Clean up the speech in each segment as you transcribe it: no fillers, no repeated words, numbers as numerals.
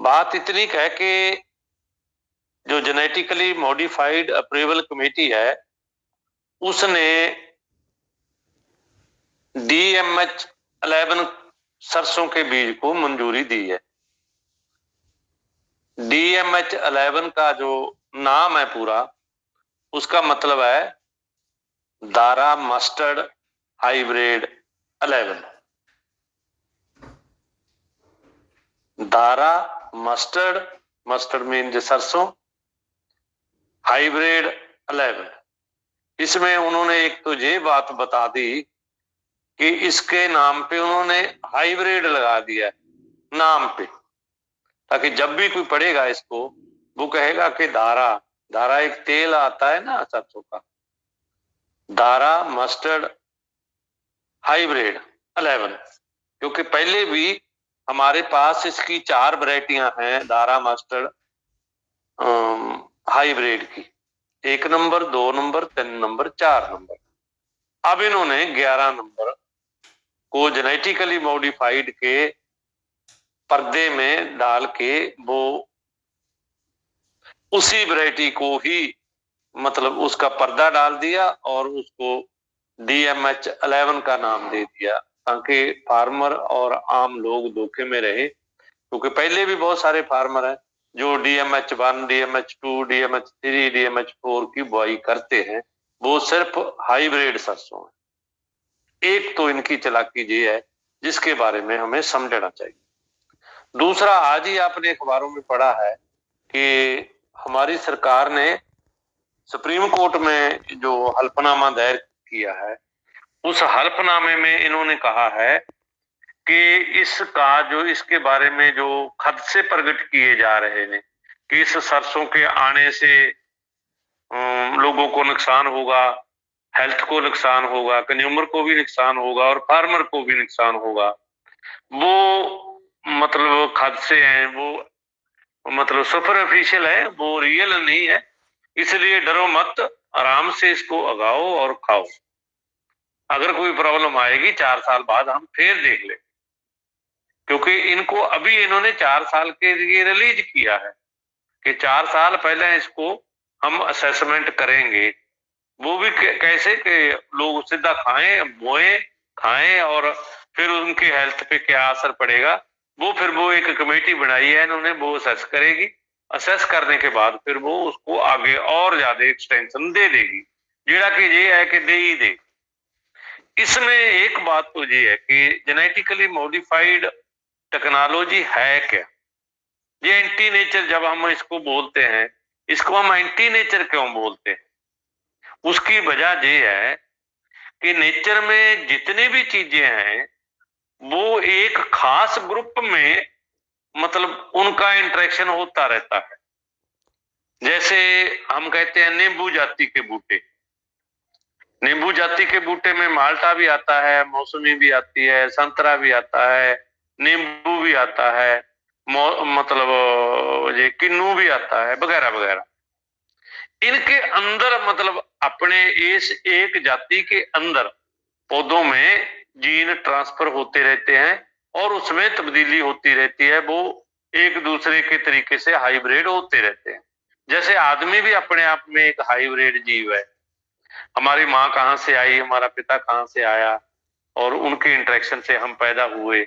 बात इतनी है कि जो जेनेटिकली मॉडिफाइड अप्रूवल कमेटी है उसने DMH11 सरसों के बीज को मंजूरी दी है। DMH11 का जो नाम है पूरा, उसका मतलब है Dara mustard hybrid 11। Dara mustard, mustard mean सरसों, हाइब्रिड 11। इसमें उन्होंने एक तो ये बात बता दी कि इसके नाम पे उन्होंने हाइब्रिड लगा दिया है नाम पे, ताकि जब भी कोई पढ़ेगा इसको वो कहेगा कि दारा, दारा एक तेल आता है ना सरसों का, दारा मस्टर्ड हाइब्रिड 11। क्योंकि पहले भी हमारे पास इसकी 4 वैरायटियां हैं दारा मस्टर्ड हाइब्रिड की, 1 नंबर, 2 नंबर, 3 नंबर, 4 नंबर। अब इन्होंने 11 नंबर को जेनेटिकली मॉडिफाइड के पर्दे में डाल के वो उसी वैरायटी को ही मतलब उसका पर्दा डाल दिया और उसको DMH11 का नाम दे दिया, ताकि फार्मर और आम लोग धोखे में रहे। क्योंकि पहले भी बहुत सारे फार्मर हैं जो DMH1, DMH2, DMH3, DMH4 की बुआई करते हैं, वो सिर्फ हाइब्रिड सरसों है। एक तो इनकी चालाकी ये है जिसके बारे में हमें समझना चाहिए। दूसरा, आज ही आपने अखबारों में पढ़ा है कि हमारी सरकार ने सुप्रीम कोर्ट में जो हल्फनामा दायर किया है, उस हल्फनामे में इन्होंने कहा है कि इसका जो इसके बारे में जो खदशे प्रकट किए जा रहे हैं कि इस सरसों के आने से लोगों को नुकसान होगा, हेल्थ को नुकसान होगा, कंज्यूमर को भी नुकसान होगा और फार्मर को भी नुकसान होगा, वो मतलब खदशे हैं, वो मतलब सुपरफिशियल है, वो रियल नहीं है। इसलिए डरो मत, आराम से इसको उगाओ और खाओ। अगर कोई प्रॉब्लम आएगी 4 साल बाद हम फिर देख ले, क्योंकि इनको अभी इन्होंने 4 साल के लिए रिलीज किया है कि 4 साल पहले इसको हम असेसमेंट करेंगे। वो भी कैसे कि लोग सीधा खाएं, बोएं, खाएं और फिर उनके हेल्थ पे क्या असर पड़ेगा, वो फिर वो एक कमेटी बनाई है इन्होंने, वो असेस करेगी। असेस करने के बाद फिर वो उसको आगे और ज्यादा एक्सटेंशन दे देगी, जेड़ा कि ये है कि दे ही दे। इसमें एक बात तो ये है कि जेनेटिकली मॉडिफाइड टेक्नोलॉजी है क्या? ये एंटी नेचर जब हम इसको बोलते हैं, इसको हम एंटी नेचर क्यों बोलते हैं? उसकी वजह ये है कि नेचर में जितनी भी चीजें हैं वो एक खास ग्रुप में मतलब उनका इंटरेक्शन होता रहता है। जैसे हम कहते हैं नींबू जाति के बूटे, नींबू जाति के बूटे में माल्टा भी आता है, मौसमी भी आती है, संतरा भी आता है, नींबू भी आता है, मतलब ये किन्नू भी आता है, वगैरह वगैरह। इनके अंदर मतलब अपने इस एक जाति के अंदर पौधों में जीन ट्रांसफर होते रहते हैं और उसमें तब्दीली होती रहती है, वो एक दूसरे के तरीके से हाइब्रिड होते रहते हैं। जैसे आदमी भी अपने आप में एक हाइब्रिड जीव है। हमारी माँ कहाँ से आई, हमारा पिता कहाँ से आया, और उनके इंटरेक्शन से हम पैदा हुए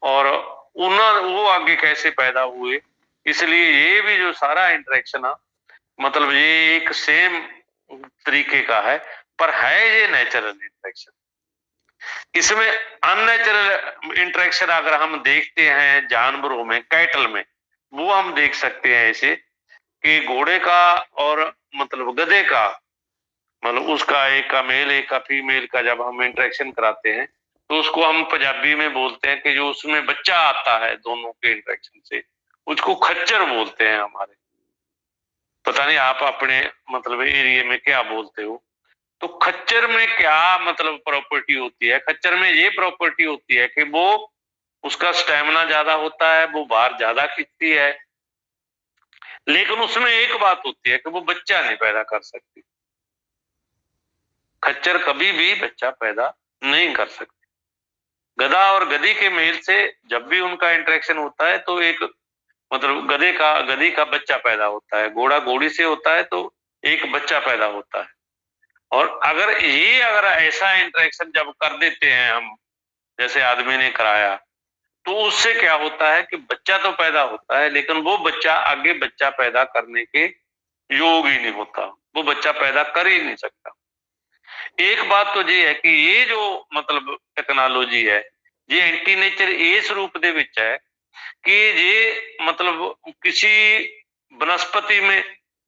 और वो आगे कैसे पैदा हुए। इसलिए ये भी जो सारा इंटरेक्शन मतलब ये एक सेम तरीके का है, पर है ये नेचुरल इंटरेक्शन। इसमें अननेचुरल इंटरेक्शन अगर हम देखते हैं जानवरों में, कैटल में, वो हम देख सकते हैं ऐसे कि घोड़े का और मतलब गधे का, मतलब उसका एक का मेल एक का फीमेल का जब हम इंटरेक्शन कराते हैं तो उसको हम पंजाबी में बोलते हैं कि जो उसमें बच्चा आता है दोनों के इंटरेक्शन से, उसको खच्चर बोलते हैं हमारे। पता नहीं आप अपने मतलब एरिया में क्या बोलते हो। तो खच्चर में क्या मतलब प्रॉपर्टी होती है? खच्चर में ये प्रॉपर्टी होती है कि वो उसका स्टेमिना ज्यादा होता है, वो बाहर ज्यादा खींचती है, लेकिन उसमें एक बात होती है कि वो बच्चा नहीं पैदा कर सकती। खच्चर कभी भी बच्चा पैदा नहीं कर सकती। गधा और गधी के मेल से जब भी उनका इंटरेक्शन होता है तो एक मतलब गधे का बच्चा पैदा होता है, घोड़ा घोड़ी से होता है तो एक बच्चा पैदा होता है। और अगर ऐसा इंटरेक्शन जब कर देते हैं हम, जैसे आदमी ने कराया, तो उससे क्या होता है कि बच्चा तो पैदा होता है लेकिन वो बच्चा आगे बच्चा पैदा करने के योग ही नहीं होता, वो बच्चा पैदा कर ही नहीं सकता। एक बात तो ये है कि ये जो मतलब टेक्नोलॉजी है, ये एंटी नेचर इस रूप दे विच है कि ये मतलब किसी वनस्पति में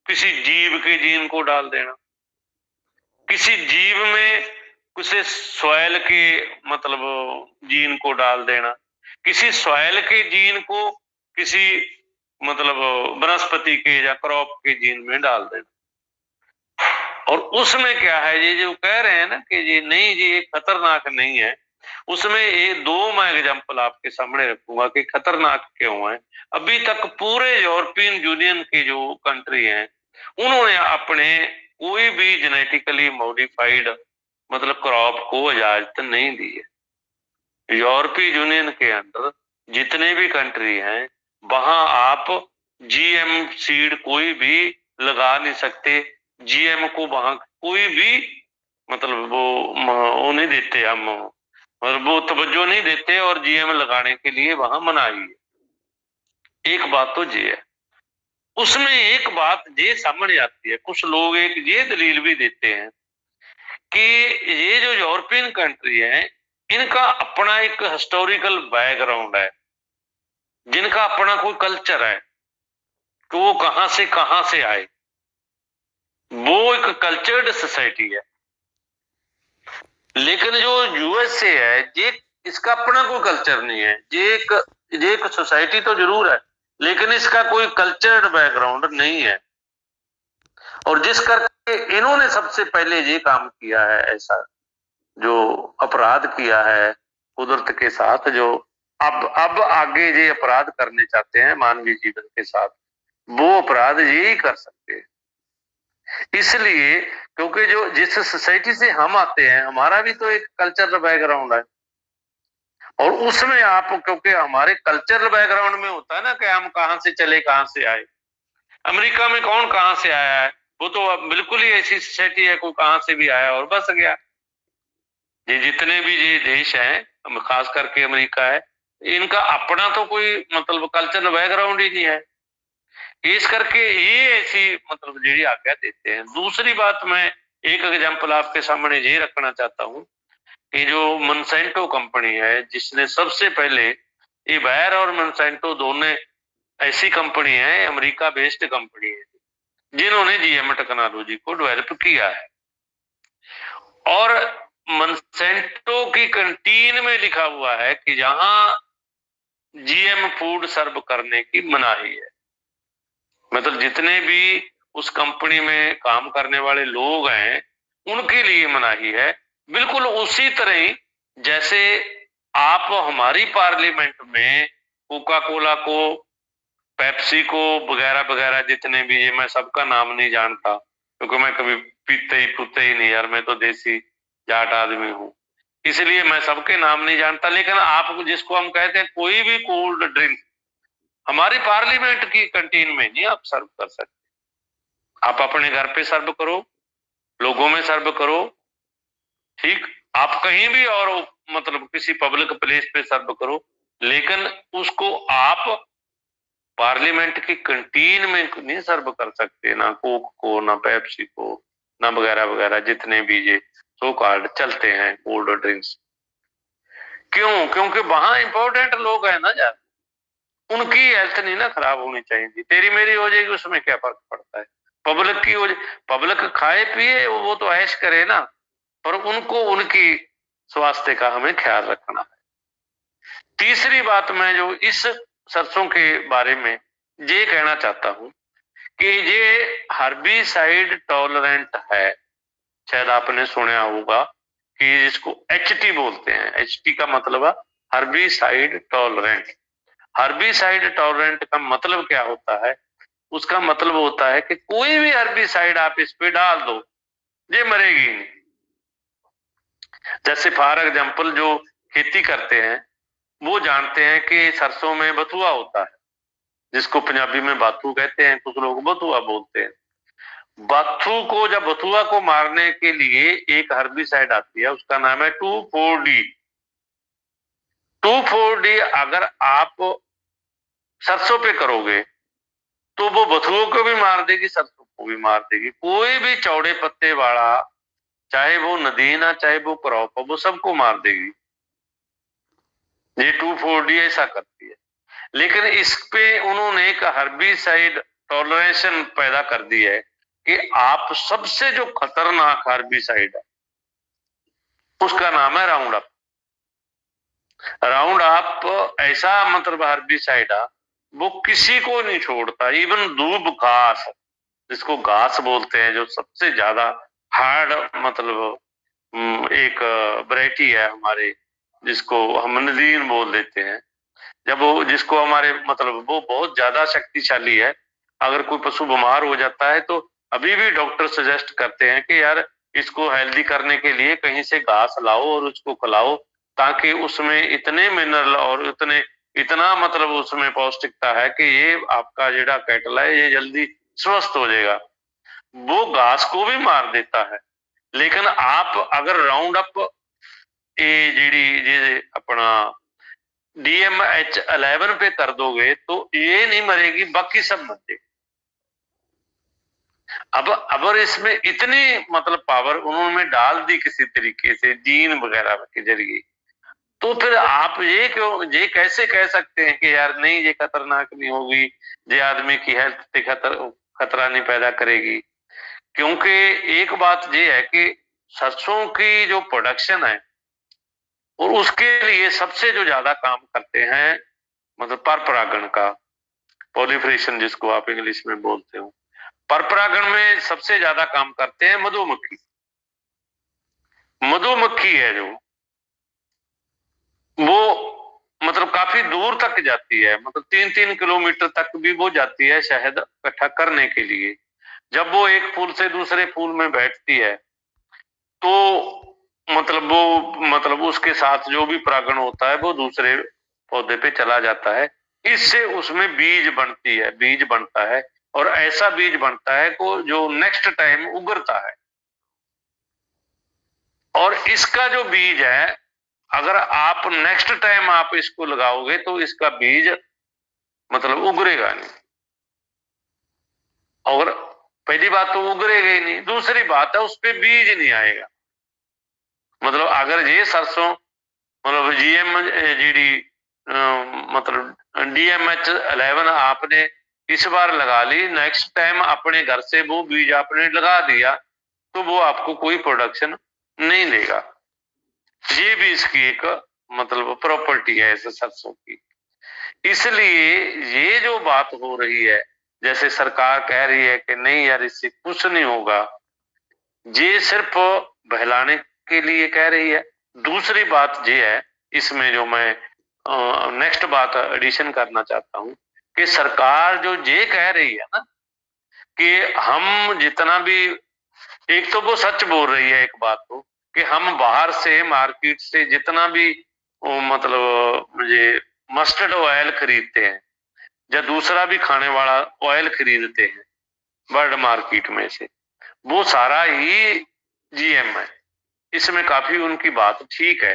किसी जीव के जीन को डाल देना, किसी जीव में किसी सॉइल के मतलब जीन को डाल देना, किसी सॉइल के जीन को किसी मतलब वनस्पति के या क्रॉप के जीन में डाल देना। और उसमें क्या है, ये जो कह रहे हैं ना कि ये नहीं, ये खतरनाक नहीं है, उसमें ये दो मैं एग्जाम्पल आपके सामने रखूंगा कि खतरनाक क्यों है। अभी तक पूरे यूरोपियन यूनियन की जो कंट्री हैं, उन्होंने अपने कोई भी जेनेटिकली मॉडिफाइड मतलब क्रॉप को इजाजत नहीं दी है। यूरोपीय यूनियन के अंदर जितने भी कंट्री हैं, वहां आप जीएम सीड कोई भी लगा नहीं सकते। जीएम को वहां कोई भी मतलब वो नहीं देते, हम मतलब वो तवज्जो नहीं देते और जीएम लगाने के लिए वहां मनाही है। एक बात तो ये है। उसमें एक बात ये सामने आती है, कुछ लोग एक ये दलील भी देते हैं कि ये जो यूरोपियन कंट्री है, इनका अपना एक हिस्टोरिकल बैकग्राउंड है, जिनका अपना कोई कल्चर है, तो वो कहां से आए, वो एक कल्चर्ड सोसाइटी है। लेकिन जो यूएसए है, ये इसका अपना कोई कल्चर नहीं है, ये एक सोसाइटी तो जरूर है लेकिन इसका कोई कल्चर्ड बैकग्राउंड नहीं है। और जिस करके इन्होंने सबसे पहले ये काम किया है, ऐसा जो अपराध किया है कुदरत के साथ, जो अब आगे ये अपराध करने चाहते हैं मानवीय जीवन के साथ, वो अपराध यही कर सकते हैं। इसलिए क्योंकि जो जिस सोसाइटी से हम आते हैं, हमारा भी तो एक कल्चरल बैकग्राउंड है, और उसमें आप क्योंकि हमारे कल्चरल बैकग्राउंड में होता है ना कि हम कहां से चले कहां से आए। अमेरिका में कौन कहां से आया है, वो तो बिल्कुल ही ऐसी सोसाइटी है, कोई कहां से भी आया और बस गया। ये जितने भी ये देश हैं, खास करके अमेरिका है, इनका अपना तो कोई मतलब कल्चरल बैकग्राउंड ही नहीं है। इस करके ये ऐसी मतलब जी आज्ञा देते हैं। दूसरी बात, मैं एक एग्जांपल आपके सामने ये रखना चाहता हूँ कि जो मोनसेंटो कंपनी है, जिसने सबसे पहले, ये बायर और मोनसेंटो दोनों ऐसी कंपनी है, अमेरिका बेस्ड कंपनी है, जिन्होंने जीएम टेक्नोलॉजी को डेवलप किया है। और मोनसेंटो की कैंटीन में लिखा हुआ है कि जहां जीएम फूड सर्व करने की मनाही है। मतलब जितने भी उस कंपनी में काम करने वाले लोग हैं, उनके लिए मनाही है। बिल्कुल उसी तरह ही जैसे आप हमारी पार्लियामेंट में कोका कोला को, पेप्सी को वगैरह वगैरह जितने भी, ये मैं सबका नाम नहीं जानता क्योंकि मैं कभी पुते ही नहीं यार, मैं तो देसी जाट आदमी हूँ, इसलिए मैं सबके नाम नहीं जानता। लेकिन आप जिसको हम कहते हैं कोई भी कोल्ड ड्रिंक, हमारी पार्लियामेंट की कैंटीन में नहीं आप सर्व कर सकते। आप अपने घर पे सर्व करो, लोगों में सर्व करो, ठीक, आप कहीं भी और मतलब किसी पब्लिक प्लेस पे सर्व करो, लेकिन उसको आप पार्लियामेंट की कैंटीन में नहीं सर्व कर सकते, ना कोक को, ना पेप्सी को, ना वगैरह वगैरह जितने भी ये सो कॉल्ड चलते हैं कोल्ड ड्रिंक्स। क्यों? क्योंकि वहां इंपॉर्टेंट लोग हैं ना यार, उनकी हेल्थ नहीं ना खराब होनी चाहिए। तेरी मेरी हो जाएगी, उसमें क्या फर्क पड़ता है? पब्लिक की हो जाए, पब्लिक खाए पिए वो तो ऐश करे ना, पर उनको उनकी स्वास्थ्य का हमें ख्याल रखना है। तीसरी बात, मैं जो इस सरसों के बारे में ये कहना चाहता हूं कि ये हर्बिसाइड टॉलरेंट है। शायद आपने सुना होगा कि जिसको एचटी बोलते हैं। एचटी का मतलब है हर्बिसाइड टॉलरेंट। हर्बिसाइड टॉलरेंट का मतलब क्या होता है? उसका मतलब होता है कि कोई भी हर्बिसाइड आप इस पे डाल दो, ये मरेगी नहीं। जैसे फॉर एग्जाम्पल जो खेती करते हैं वो जानते हैं कि सरसों में बथुआ होता है, जिसको पंजाबी में बाथू कहते हैं, कुछ लोग बथुआ बोलते हैं। बाथू को, जब बथुआ को मारने के लिए एक हर्बिसाइड आती है, उसका नाम है 2,4-D। 2,4-D अगर आप सरसों पे करोगे तो वो बथुओं को भी मार देगी, सरसों को भी मार देगी। कोई भी चौड़े पत्ते वाला, चाहे वो नदीना चाहे वो क्रॉप हो, वो सबको मार देगी। ये 2,4-D ऐसा करती है। लेकिन इस पे उन्होंने एक हर्बिसाइड टॉलरेशन पैदा कर दी है कि आप सबसे जो खतरनाक हर्बिसाइड है उसका नाम है राउंड अप। राउंड अप ऐसा मतलब हर्बिसाइड है, वो किसी को नहीं छोड़ता। इवन दूब घास, जिसको घास बोलते हैं, जो सबसे ज्यादा हार्ड मतलब एक वैरायटी है हमारे, जिसको हम नदीन बोल देते हैं, जब वो, जिसको हमारे मतलब वो बहुत ज्यादा शक्तिशाली है। अगर कोई पशु बीमार हो जाता है तो अभी भी डॉक्टर सजेस्ट करते हैं कि यार इसको हेल्दी करने के लिए कहीं से घास लाओ और उसको खिलाओ, ताकि उसमें इतने मिनरल और इतना मतलब उसमें पौष्टिकता है कि ये आपका जेड़ा कैटल है ये जल्दी स्वस्थ हो जाएगा। वो घास को भी मार देता है। लेकिन आप अगर राउंड अप ये जी अपना DMH11 पे कर दोगे तो ये नहीं मरेगी, बाकी सब मर जाएगी। अब इसमें इतनी मतलब पावर उन्होंने डाल दी किसी तरीके से जीन वगैरह के जरिए, तो फिर आप ये क्यों, ये कैसे कह सकते हैं कि यार नहीं ये खतरनाक नहीं होगी, ये आदमी की हेल्थ पे खतरा नहीं पैदा करेगी। क्योंकि एक बात ये है कि सरसों की जो प्रोडक्शन है और उसके लिए सबसे जो ज्यादा काम करते हैं मतलब पर परागण का, पॉलिफरेशन जिसको आप इंग्लिश में बोलते हो, पर परागण में सबसे ज्यादा काम करते हैं मधुमक्खी। मधुमक्खी है जो वो मतलब काफी दूर तक जाती है, मतलब 3-3 किलोमीटर तक भी वो जाती है शहद इकट्ठा करने के लिए। जब वो एक फूल से दूसरे फूल में बैठती है तो मतलब उसके साथ जो भी परागण होता है वो दूसरे पौधे पे चला जाता है। इससे उसमें बीज बनती है, बीज बनता है, और ऐसा बीज बनता है को जो नेक्स्ट टाइम उगरता है। और इसका जो बीज है, अगर आप नेक्स्ट टाइम आप इसको लगाओगे तो इसका बीज मतलब उगरेगा नहीं। और पहली बात तो उगरेगा ही नहीं, दूसरी बात है उस पर बीज नहीं आएगा। मतलब अगर ये सरसों मतलब GMGD मतलब DMH11 आपने इस बार लगा ली, नेक्स्ट टाइम अपने घर से वो बीज आपने लगा दिया तो वो आपको कोई प्रोडक्शन नहीं देगा। ये भी इसकी एक मतलब प्रॉपर्टी है ऐसे सरसों की। इसलिए ये जो बात हो रही है, जैसे सरकार कह रही है कि नहीं यार इससे कुछ नहीं होगा, ये सिर्फ बहलाने के लिए कह रही है। दूसरी बात ये है इसमें जो मैं नेक्स्ट बात एडिशन करना चाहता हूं कि सरकार जो ये कह रही है ना कि हम जितना भी, एक तो वो सच बोल रही है एक बात तो कि हम बाहर से मार्केट से जितना भी मतलब ये मस्टर्ड ऑयल खरीदते हैं या दूसरा भी खाने वाला ऑयल खरीदते हैं वर्ल्ड मार्केट में से, वो सारा ही GM है। इसमें काफी उनकी बात ठीक है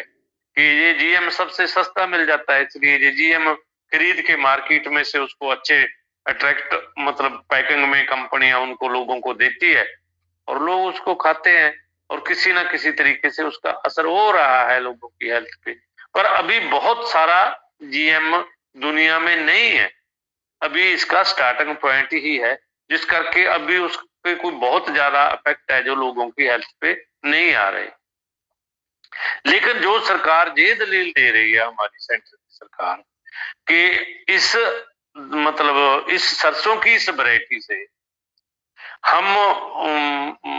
कि ये GM सबसे सस्ता मिल जाता है, इसलिए ये GM खरीद के मार्केट में से उसको अच्छे अट्रैक्ट मतलब पैकिंग में कंपनियां उनको लोगों को देती है और लोग उसको खाते हैं, और किसी ना किसी तरीके से उसका असर हो रहा है लोगों की हेल्थ पे। पर अभी बहुत सारा GM दुनिया में नहीं है, अभी इसका स्टार्टिंग पॉइंट ही है, जिस करके अभी उस पे कोई बहुत ज्यादा इफेक्ट है जो लोगों की हेल्थ पे नहीं आ रहे। लेकिन जो सरकार ये दलील दे रही है हमारी सेंटर की सरकार कि इस मतलब इस सरसों की इस वैरायटी से हम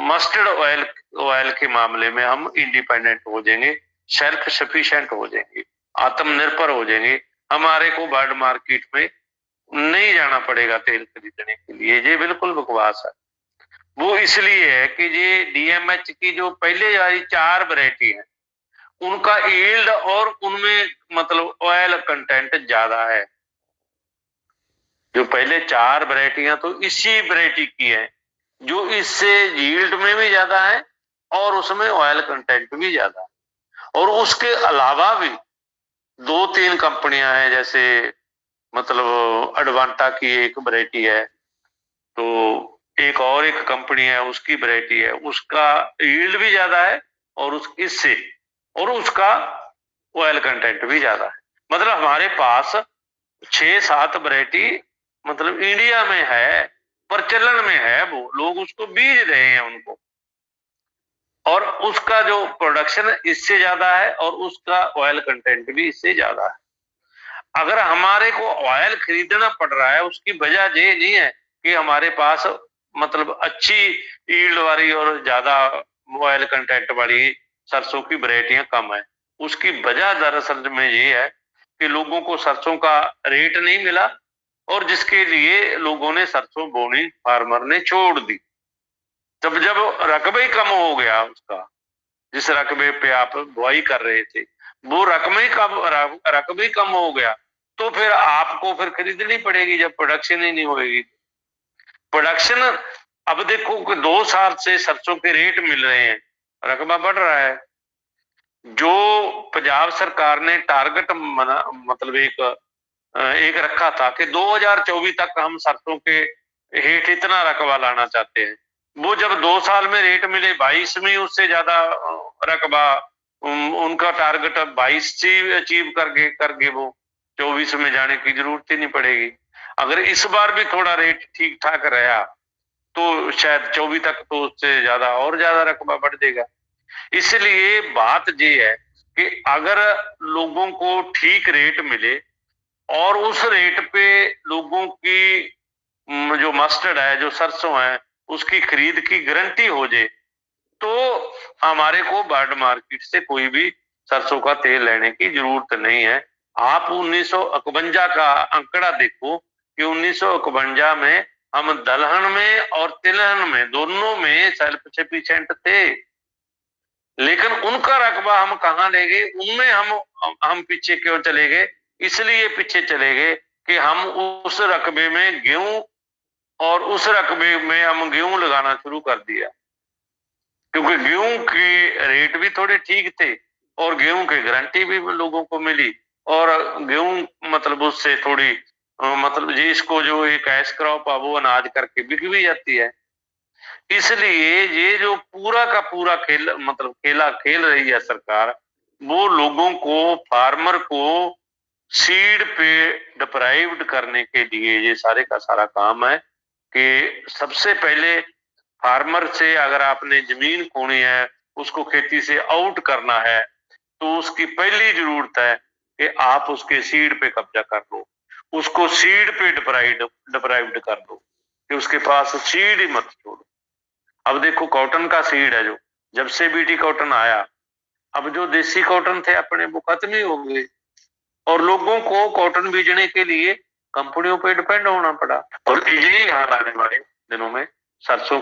मस्टर्ड ऑयल के मामले में हम इंडिपेंडेंट हो जाएंगे, सेल्फ सफिशिएंट हो जाएंगे, आत्मनिर्भर हो जाएंगे, हमारे को वर्ल्ड मार्केट में नहीं जाना पड़ेगा तेल खरीदने के लिए। ये बिल्कुल बकवास है। वो इसलिए है कि ये DMH की जो पहले वाली 4 वैरायटी है उनका यील्ड और उनमें मतलब ऑयल कंटेंट ज्यादा है। जो पहले 4 वैरायटियां तो इसी वैरायटी की है, जो इससे यील्ड में भी ज्यादा है और उसमें ऑयल कंटेंट भी ज्यादा है। और उसके अलावा भी 2-3 कंपनियां हैं, जैसे मतलब अडवांटा की एक वैरायटी है, तो एक कंपनी है उसकी वैरायटी है, उसका यील्ड भी ज्यादा है और इससे और उसका ऑयल कंटेंट भी ज्यादा है। मतलब हमारे पास 6-7 वैरायटी मतलब इंडिया में है, प्रचलन में है, वो लोग उसको बीज रहे हैं उनको, और उसका जो प्रोडक्शन इससे ज्यादा है और उसका ऑयल कंटेंट भी इससे ज्यादा है। अगर हमारे को ऑयल खरीदना पड़ रहा है, उसकी वजह ये नहीं है कि हमारे पास मतलब अच्छी ईल्ड वाली और ज्यादा ऑयल कंटेंट वाली सरसों की वैरायटियां कम है। उसकी वजह दरअसल में ये है कि लोगों को सरसों का रेट नहीं मिला, और जिसके लिए लोगों ने सरसों बोनी फार्मर ने छोड़ दी। जब जब रकबा ही कम हो गया उसका, जिस रकबे पे आप बुआई कर रहे थे, वो रकबा ही कम हो गया, तो फिर आपको फिर खरीदनी पड़ेगी जब प्रोडक्शन ही नहीं होगी। प्रोडक्शन अब देखो कि 2 साल से सरसों के रेट मिल रहे हैं, रकबा बढ़ रहा है। जो पंजाब सरकार ने टारगेट मतलब एक रखा था कि 2024 तक हम सरसों के हेठ इतना रकबा लाना चाहते हैं, वो जब 2 साल में रेट मिले 22 में, उससे ज्यादा रकबा उनका टारगेट 22 से अचीव करके वो 24 में जाने की जरूरत ही नहीं पड़ेगी। अगर इस बार भी थोड़ा रेट ठीक ठाक रहा तो शायद 24 तक तो उससे ज्यादा और ज्यादा रकबा बढ़ जाएगा। इसलिए बात ये है कि अगर लोगों को ठीक रेट मिले और उस रेट पे लोगों की जो मस्टर्ड है, जो सरसों है, उसकी खरीद की गारंटी हो जाए, तो हमारे को वर्ल्ड मार्केट से कोई भी सरसों का तेल लेने की जरूरत नहीं है। आप 1951 का आंकड़ा देखो कि 1951 में हम दलहन में और तिलहन में दोनों में सेल्फ सफिशिएंट थे, लेकिन उनका रकबा हम कहाँ ले गए, उनमें हम पीछे क्यों चले गए? इसलिए पीछे चले गए कि हम उस रकबे में गेहूं और उस रकबे में हम गेहूं लगाना शुरू कर दिया, क्योंकि गेहूं के रेट भी थोड़े ठीक थे और गेहूं की गारंटी भी लोगों को मिली, और गेहूं मतलब उससे थोड़ी मतलब जिसको जो एक कैश क्रॉप है वो अनाज करके बिक भी जाती है। इसलिए ये जो पूरा का पूरा खेल मतलब खेला खेल रही है सरकार, वो लोगों को, फार्मर को सीड पे डिप्राइव्ड करने के लिए ये सारे का सारा काम है कि सबसे पहले फार्मर से अगर आपने जमीन खोनी है, उसको खेती से आउट करना है, तो उसकी पहली जरूरत है कि आप उसके सीड पे कब्जा कर लो, उसको सीड पे डिप्राइव्ड कर दो, कि उसके पास सीड ही मत छोड़ो। अब देखो कॉटन का सीड है, जो जब से बीटी कॉटन आया, अब जो देसी कॉटन थे अपने वो खत्म ही हो गए, और लोगों को कॉटन बीजने के लिए कंपनियों पे डिपेंड होना पड़ा। और यही हाल आने वाले दिनों में सरसों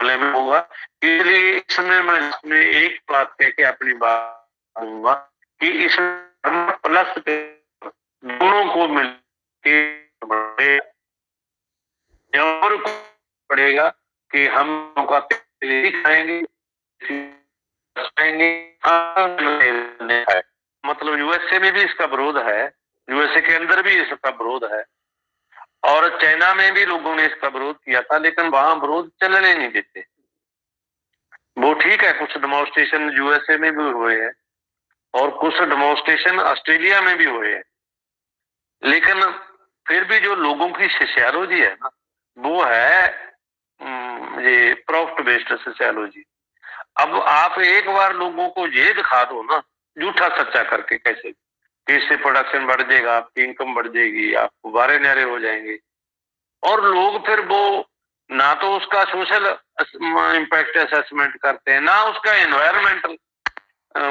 में होगा। इसलिए इसमें मैं एक बात कह के अपनी बात कहूंगा कि इसमें प्लस दोनों को मिल के पड़ेगा कि हम का खाएंगे, मतलब यूएसए में भी इसका विरोध है, यूएसए के अंदर भी इसका विरोध है, और चाइना में भी लोगों ने इसका विरोध किया था, लेकिन वहां विरोध चलने नहीं देते। वो ठीक है, कुछ डेमोन्स्ट्रेशन यूएसए में भी हुए हैं और कुछ डेमोन्स्ट्रेशन ऑस्ट्रेलिया में भी हुए हैं, लेकिन फिर भी जो लोगों की सोशियोलॉजी है ना, वो है ये प्रॉफिट बेस्ड सोशियोलॉजी। अब आप एक बार लोगों को ये दिखा दो ना, झूठा सच्चा करके, कैसे इससे प्रोडक्शन बढ़ जाएगा, आपकी इनकम बढ़ जाएगी, आप गुब्बारे न्यारे हो जाएंगे, और लोग फिर वो ना तो उसका सोशल इम्पैक्ट असेसमेंट करते हैं, ना उसका एनवायरमेंटल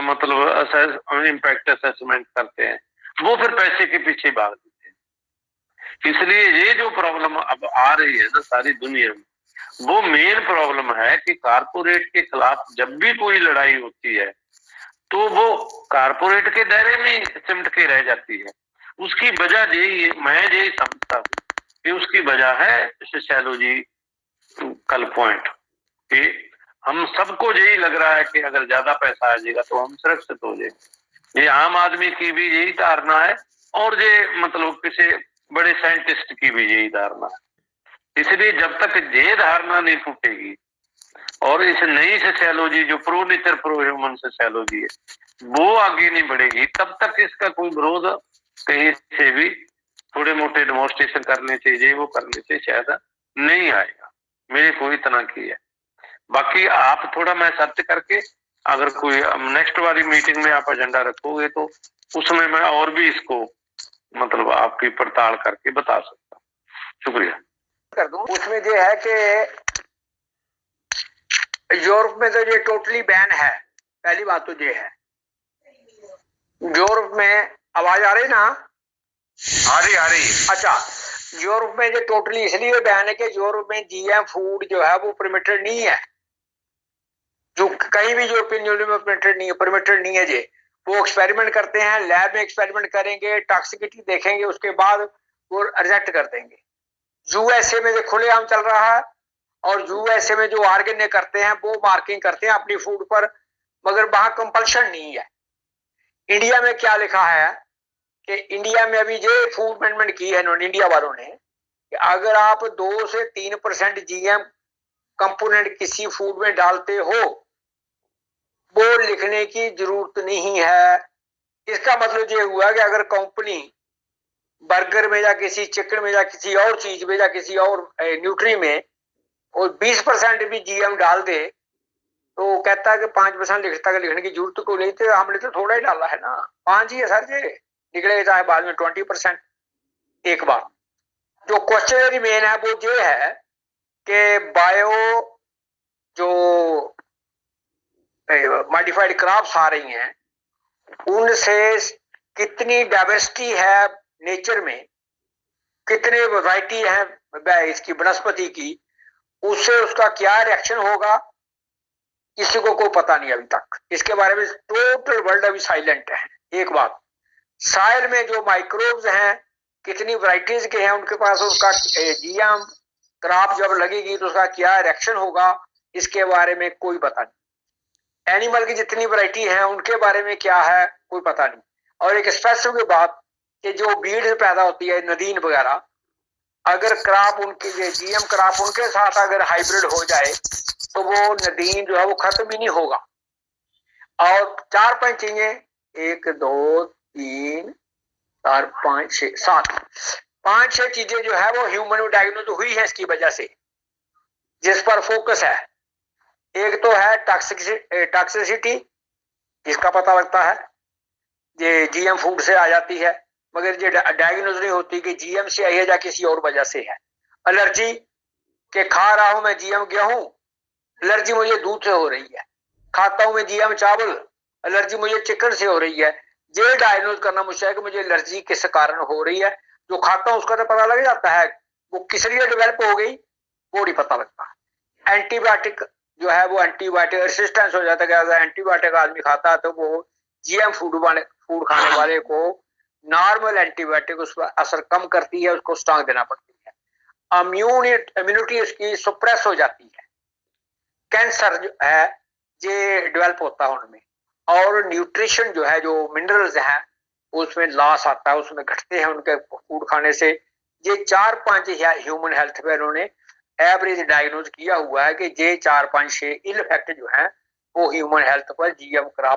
मतलब इम्पैक्ट असेसमेंट करते हैं, वो फिर पैसे के पीछे भाग देते हैं। इसलिए ये जो प्रॉब्लम अब आ रही है ना सारी दुनिया में, वो मेन प्रॉब्लम है कि कारपोरेट के खिलाफ जब भी कोई लड़ाई होती है तो वो कारपोरेट के दायरे में सिमट के रह जाती है। उसकी वजह यही है, मैं यही समझता हूँ कि उसकी वजह है सोशियोलॉजिकल पॉइंट कि हम सबको यही लग रहा है कि अगर ज्यादा पैसा आ जाएगा तो हम सुरक्षित हो जाएंगे। ये आम आदमी की भी यही धारणा है और ये मतलब किसी बड़े साइंटिस्ट की भी यही धारणा है। इसलिए जब तक ये धारणा नहीं टूटेगी और इस नई सोशियोलॉजी जो pro nature pro human sociology है वो आगे नहीं बढ़ेगी, तब तक इसका कोई विरोध कहीं से भी थोड़े मोटे डेमोन्स्ट्रेशन करने से ये वो करने से शायद नहीं आएगा। मेरी कोई इतना की है। बाकी आप थोड़ा मैं सर्च करके अगर कोई नेक्स्ट वाली मीटिंग में आप एजेंडा रखोगे तो उसमें मैं और भी इसको मतलब आपकी पड़ताल करके बता सकता हूँ। शुक्रिया। कर दूं उसमें ये है कि यूरोप में तो ये टोटली बैन है। पहली बात तो ये है, यूरोप में आवाज आ रही ना? आ रही अच्छा, यूरोप में ये टोटली इसलिए बैन है कि यूरोप में जीएम फूड जो है वो परमिटेड नहीं है। जो कहीं भी यूरोपियन यूनियन में परमिटेड नहीं है। ये वो एक्सपेरिमेंट करते हैं, लैब में एक्सपेरिमेंट करेंगे, टॉक्सिसिटी देखेंगे, उसके बाद वो रिजेक्ट कर देंगे। यूएसए में जो खुलेआम चल रहा है और यूएसए में जो ऑर्गेनिक करते हैं वो मार्किंग करते हैं अपनी फूड पर, मगर वहां कंपल्शन नहीं है। इंडिया में क्या लिखा है कि इंडिया में अभी ये फूड अमेंडमेंट की है इन्होंने, इंडिया वालों ने, कि अगर आप 2 से 3% जीएम कंपोनेंट किसी फूड में डालते हो वो लिखने की जरूरत नहीं है। इसका मतलब ये हुआ कि अगर कंपनी बर्गर में या किसी चिकन में या किसी और चीज में या किसी और न्यूट्री में और 20% भी जीएम डाल दे तो वो कहता है कि 5% लिखने की जरूरत को नहीं थी, हमने तो थोड़ा ही डाला है ना, 5 ही है सर, ये निकलेगा चाहे बाद में 20%। एक बात जो क्वेश्चन मेन है वो ये है कि बायो जो मॉडिफाइड क्रॉप्स आ रही हैं उनसे कितनी डाइवर्सिटी है नेचर में, कितने वैरायटी है इसकी वनस्पति की, उससे उसका क्या रिएक्शन होगा किसी को कोई पता नहीं अभी तक। इसके बारे में टोटल वर्ल्ड अभी साइलेंट है। एक बात, साइल में जो माइक्रोब्स हैं कितनी वैरायटीज के हैं उनके पास, उसका जीएम क्रॉप जब लगेगी तो उसका क्या रिएक्शन होगा इसके बारे में कोई पता नहीं। एनिमल की जितनी वैरायटी है उनके बारे में क्या है कोई पता नहीं। और एक स्पेसिफिक बात कि जो बीड्स पैदा होती है नदीन वगैरह, अगर क्रॉप उनके जीएम क्रॉप उनके साथ अगर हाइब्रिड हो जाए तो वो नदीन जो है वो खत्म ही नहीं होगा। और 4-5 चीजें, 1 2 3 4 5 6 7 5-6 चीजें जो है वो ह्यूमन डायग्नोज हुई है इसकी वजह से, जिस पर फोकस है। एक तो है टॉक्सिसिटी जिसका पता लगता है ये जीएम फूड से आ जाती है, मगर ये डायग्नोज नहीं होती कि जीएम से आई है या किसी और वजह से है। एलर्जी के खा रहा हूं मैं जीएम गेहूं, एलर्जी मुझे दूध से हो रही है। खाता हूं मैं जीएम चावल, एलर्जी मुझे चिकन से हो रही है। ये डायग्नोज करना मुश्किल है कि मुझे एलर्जी किस कारण हो रही है। जो खाता हूं उसका तो पता लग जाता है, वो किस लिए डेवलप हो गई वो नहीं पता लगता। एंटीबायोटिक जो है वो एंटीबायोटिक रेसिस्टेंस हो जाता है। अगर एंटीबायोटिक आदमी खाता है तो वो जीएम फूड खाने वाले को नॉर्मल एंटीबायोटिक उस पर असर कम करती है, उसको स्टांग देना पड़ती है। इम्यूनिटी उसकी सुप्रेस हो जाती है। कैंसर जो है ये डेवलप होता है उनमें। और न्यूट्रिशन जो है, जो मिनरल्स हैं उसमें लॉस आता है, उसमें घटते हैं उनके फूड खाने से। ये 4-5 ह्यूमन हेल्थ पे उन्होंने एवरेज डायग्नोज किया हुआ है कि ये 4-5-6 इल इफेक्ट जो है वो ह्यूमन हेल्थ पर जीएम क्रॉप